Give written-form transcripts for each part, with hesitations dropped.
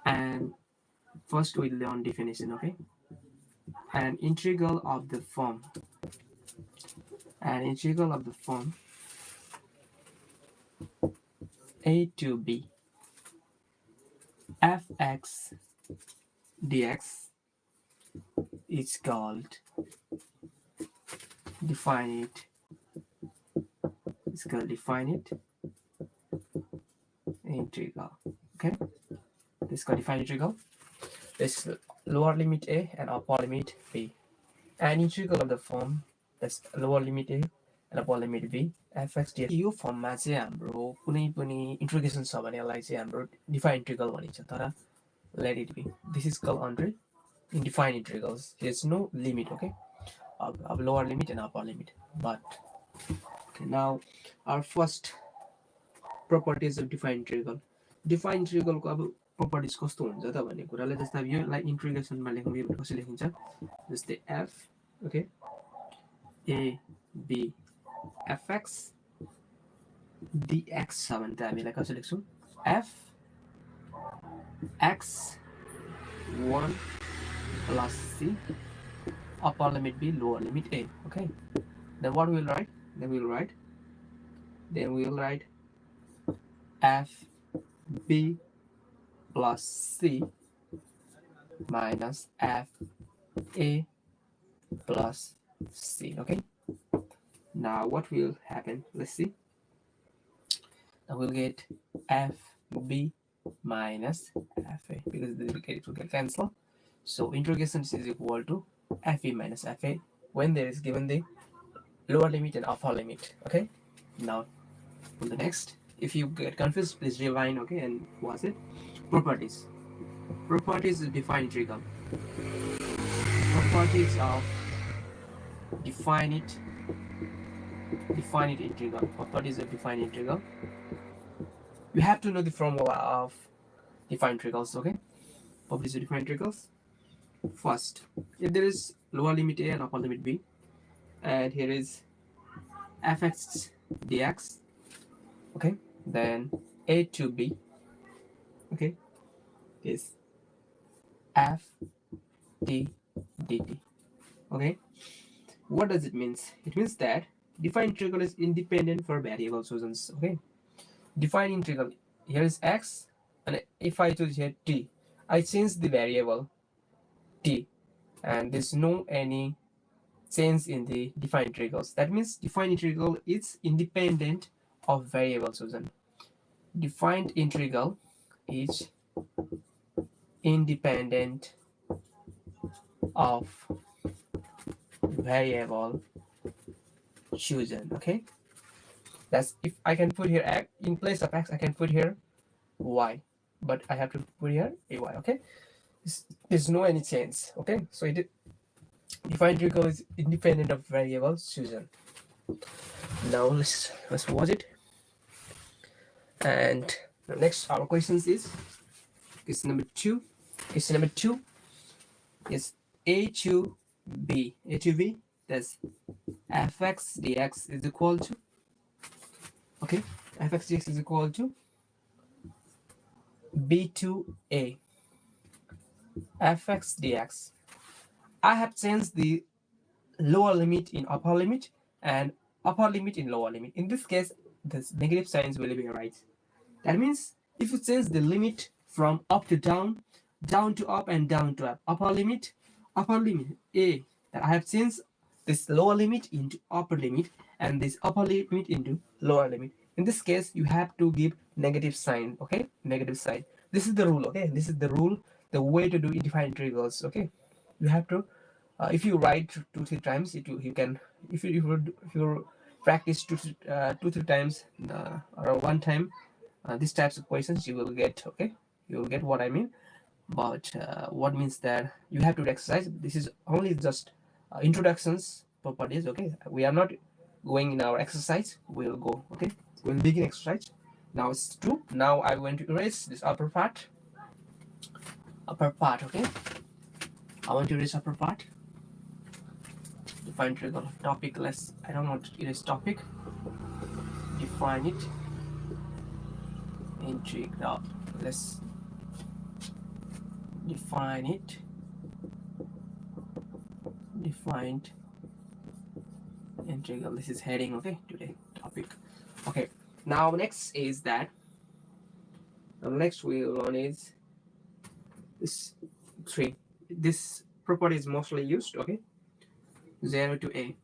And first we'll learn definition. Okay, an integral of the form, an integral of the form a to b fx dx is called, define it, it's called define it integral. Okay, this is called define integral. This lower limit a and upper limit b. An integral of the form that's lower limit a and upper limit b fx dx. यो फर्ममा चाहिँ हाम्रो कुनै पनि integration छ भने यसलाई चाहिँ हाम्रो डिफाइन इन्टिग्रल भनिन्छ. तर let it be, this is called under indefined integrals. There's no limit, okay, of lower limit and upper limit. But okay, now our first properties of defined integral. Defined integral को अब properties कस्तो हुन्छ त भन्ने कुरालाई, जस्तै अब योलाई इन्टिग्रेसनमा लेखौँ यो कसरी लेखिन्छ, जस्तै f, okay, a b fx dx छ भने त हामीलाई कसरी लेख्छौँ, f x1 plus c, upper limit b, lower limit a. Okay, then what we'll write, we'll write f b plus c minus f a plus c. Okay, now what will happen, let's see. Now we'll get f b minus fa, because it will get cancelled. So integration is equal to fe minus fa when there is given the lower limit and upper limit. Okay, now for the next, if you get confused, please rewind. Okay, and what's it? Properties of defined integral. Properties of definite integral. Properties of defined integral. You have to know the formula of defined integrals. Okay, properties of defined integrals. First, if there is lower limit a and upper limit b, and here is fx dx, okay, then a to b, okay, is f d dt. Okay, what does it mean? It means that defined integral is independent for variable solutions. Okay, defined integral, here is x, and if I choose here t, I change the variable t, and there's no any change in the defined integrals. That means defined integral is independent of variable chosen. Defined integral is independent of variable chosen. Okay, that's, if I can put here x in place of x, I can put here y, but I have to put here a y. Okay, there's no any change. Okay, so defined integral is independent of variable chosen. Now let's watch it. And next, our questions is question number 2. Question number 2 is a to b. That's fx dx is equal to, okay, fx dx is equal to b to a. Fx dx, I have changed the lower limit in upper limit and upper limit in lower limit. In this case, the negative signs will be right. That means if you change the limit from up to down, down to up, and down to up, upper limit a, that I have changed this lower limit into upper limit and this upper limit into lower limit. In this case, you have to give negative sign. Okay, negative sign. This is the rule. Okay, this is the rule, the way to do defined integrals. Okay, you have to, if you write 2-3 times, you can, if you practice 2-3 times or one time these types of questions, you will get. Okay, you will get what I mean. But what means that you have to do exercise. This is only just introductions, properties. Okay, we are not going in our exercise. We'll go. Okay, we'll begin exercise. Now it's 2. Now I'm going to erase this upper part. Okay, I want to erase upper part. Define integral. Topic, I don't want to erase topic. Define it. Integral. Let's defined integral. This is heading, okay, today topic. Okay, now next is that next we will learn is this 3. This property is mostly used, okay. 0 to a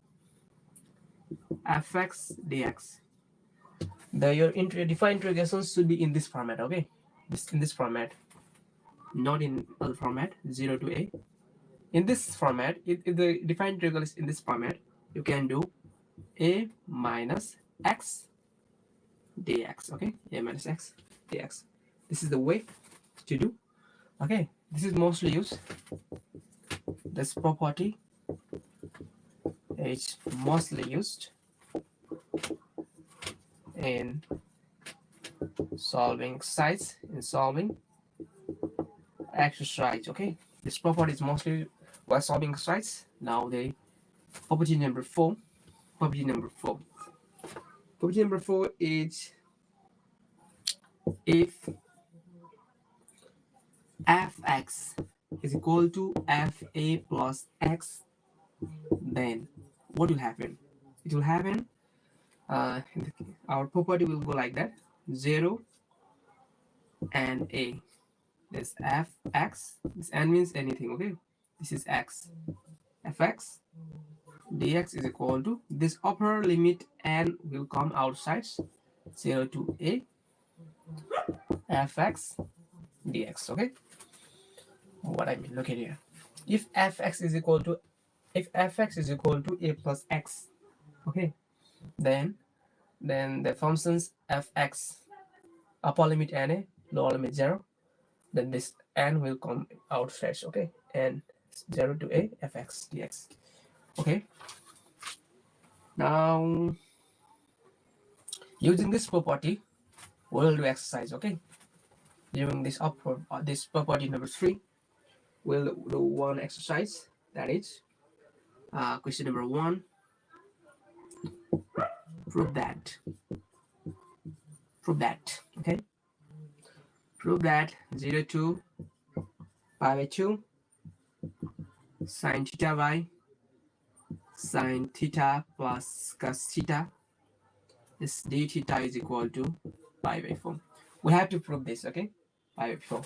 fx dx. Your defined integrations should be in this format, okay, in this format, not in other format. 0 to a in this format. If the defined integral is in this format, you can do a minus x dx, okay, a minus x dx. This is the way to do, okay. This is mostly used. This property is mostly used in solving exercise, exercise, okay. This property is mostly while solving exercise. Now the property number 4. Property number 4 is if fx is equal to fa plus x, then what will happen? It will happen, our property will go like that: 0 and a. This fx, this n means anything, okay. This is x. Fx dx is equal to this upper limit n will come outside, 0 to a fx dx, okay. What I mean, look at here. If fx is equal to a plus x, okay, then the functions fx upper limit na, lower limit 0, then this n will come outside, okay, and 0 to a fx dx, okay. Now using this property we'll do exercise, okay. Using this this property number 3, we'll do one exercise, that is question number 1. Prove that, okay. Prove that 0 to pi by 2 sine theta y sine theta plus cos theta is d theta is equal to pi by 4. We have to prove this, okay. Pi by 4.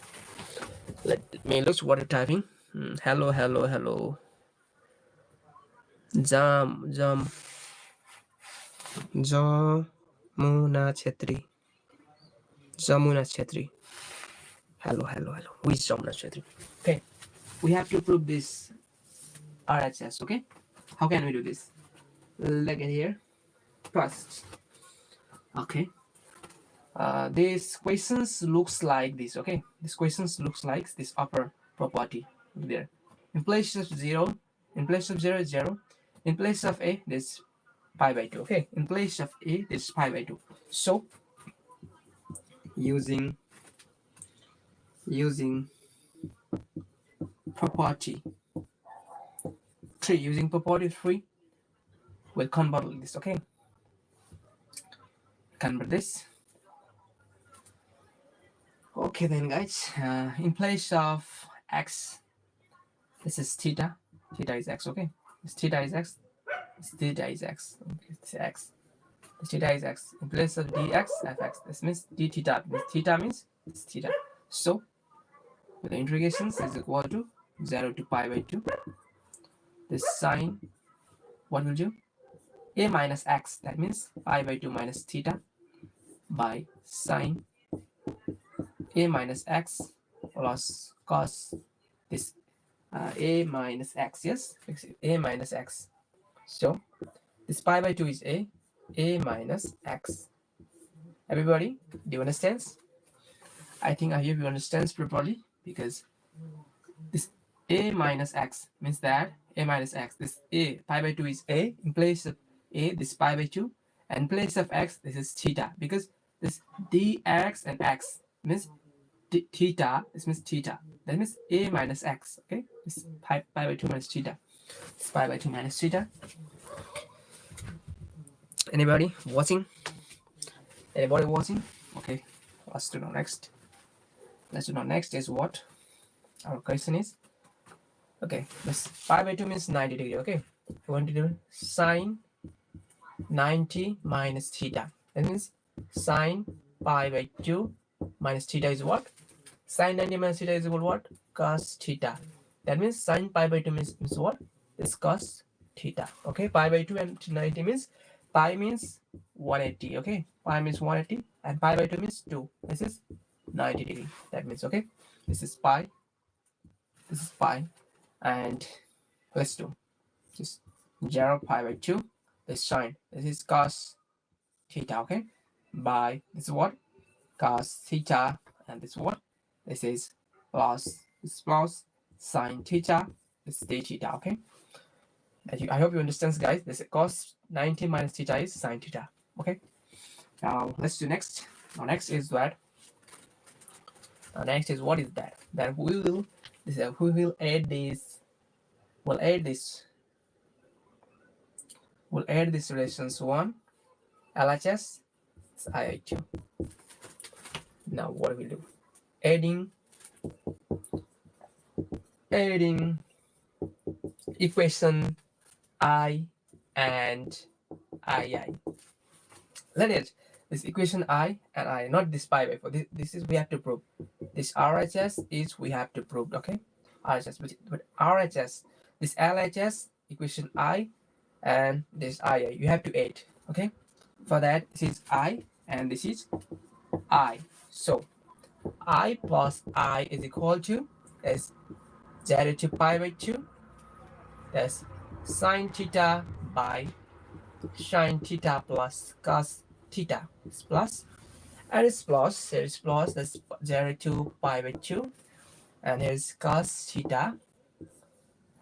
Let me look what you're typing. Hello. Jamuna Chetri. Hello. Who is Jamuna Chetri? Okay, we have to prove this RHS, okay. How can we do this? Look at here first, okay. This questions looks like this, okay. This questions looks like this upper property there. In place of 0 is 0. In place of a, this pi by 2, okay. In place of a, this pi by 2. So using property 3, we'll convert this, okay. Convert this. Okay then, guys, in place of x, this is theta is x, okay. This theta is x, okay, it's x. This theta is x. In place of dx, fx, this means d theta. This theta means this theta. So the integrations is equal to 0 to pi by 2. This sine, what will do? A minus x, that means pi by 2 minus theta by sine a minus x plus cos this a minus x, yes, a minus x. So this pi by 2 is a minus x. Everybody, do you understand? I think I hope you understand properly, because this a minus x means that a minus x, this a pi by 2 is a, in place of a this pi by 2, and in place of x this is theta, because this dx and x means theta, this means theta, that means a minus x, okay. This pi by 2 minus theta, this pi by 2 minus theta. Anybody watching? Okay, let's do now next. Is what? Our question is, okay, this pi by 2 means 90 degree. Okay, we want to do sine 90 minus theta. That means sine pi by 2 minus theta is what? Sine 90 minus theta is equal to what? Cos theta. That means sine pi by 2 means what? Is cos theta. Okay, pi by 2 and 90 means pi means 180. Okay, pi means 180 and pi by 2 means 2. This is 90 degree. That means, okay, this is pi, and let's do just 0 pi by 2. This sine, this is cos theta. Okay, by this is what? Cos theta, and this what? This is plus sine theta. This is d theta. Okay, I hope you understand, guys. This cos 90 minus theta is sine theta. Okay, now let's do next. Now next is what? Next is what is that? Then we will add this. We'll add this relations 1 LHS II2. Now what we do? Adding equation I and II. Let it. This equation I and I, not this pi by 4. This is we have to prove. This RHS is we have to prove. Okay, RHS, but RHS, this LHS equation I and this II, you have to add. Okay, for that this is I and this is I. So I plus I is equal to is 0 to pi by 2. That's sine theta by sine theta plus cos theta. It's plus, and it's plus, here is plus, that's 0 to pi by 2. And here's cos theta,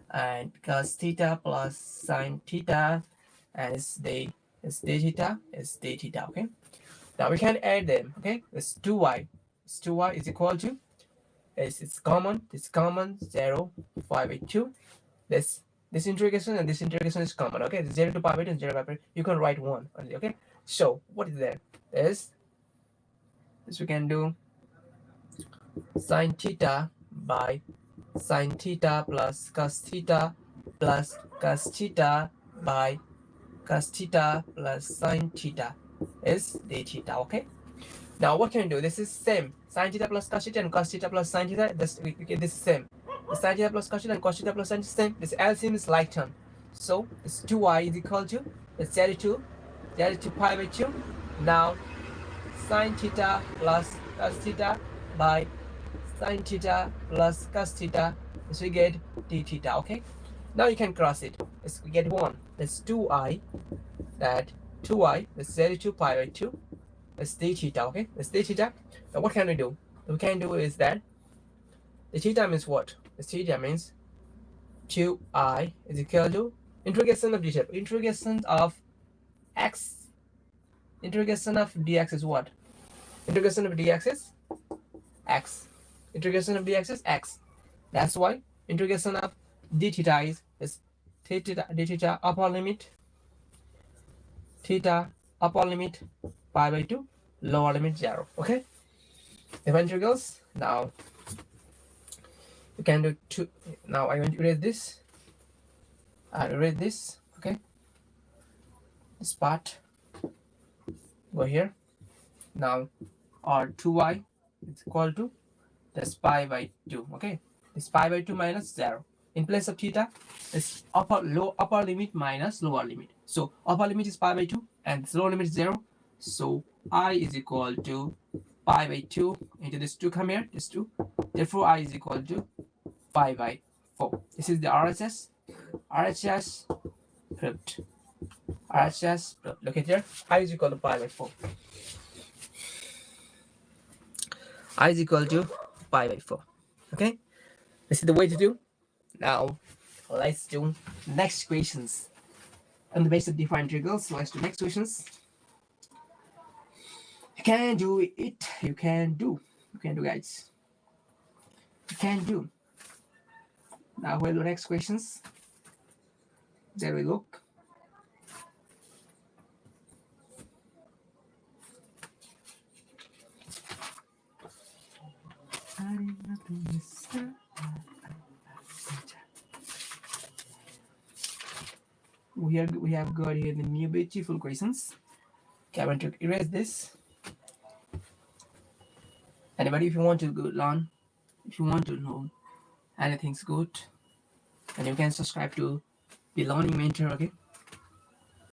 and cos theta plus sine theta, and it's d theta, it's d theta. Okay, now we can add them. Okay, it's 2y. It's 2y is equal to, it's common, 0 pi by 2. This integration and this integration is common. Okay, 0 to pi by 2 and 0 pi by 2. You can write 1 only. Okay, so what is there? This we can do sine theta by sine theta plus cos theta plus cos theta by cos theta plus sine theta is d theta. Okay, now what can we do? This is same, sine theta plus cos theta and cos theta plus sine theta. This is same. The sine theta plus cos theta and cos theta plus sine is same. This LCM is like term, so it's 2y is equal to, it's 0 to pi by 2. Now sine theta plus cos theta by sine theta plus cos theta, so we get d theta. Okay, now you can cross it. We get 1. That's 2i. That's 0 to pi by 2. That's d theta. Okay, that's d theta. Now what can we do? What we can do is that the theta means what? The theta means 2i is equal to integration of d, integration of x, integration of dx is what? Integration of dx is x. Integration of dx is x. That's why integration of d theta is theta, d theta upper limit, theta upper limit pi by 2, lower limit 0. Okay, if integrals, now you can do 2. Now I want to erase this. I'll erase this. Okay, this part go here. Now or 2y is equal to this pi by 2. Okay, this pi by 2 minus 0. In place of theta, it's upper limit minus lower limit. So upper limit is pi by 2 and this lower limit is 0. So I is equal to pi by 2 into this 2 come here, this 2. Therefore I is equal to pi by 4. This is the RHS. RHS proved. RHS proved. Look at here. I is equal to pi by 4. I is equal to pi by 4. Okay, this is the way to do. Now let's do next questions on the basis of different integrals. So let's do next questions. You can do it. You can do, guys. You can do. Now we'll do next questions. There we look. we have got here the new beautiful questions. Okay, I want to erase this. Anybody, if you want to go learn, if you want to know anything's good, and you can subscribe to the Learning Mentor. Okay.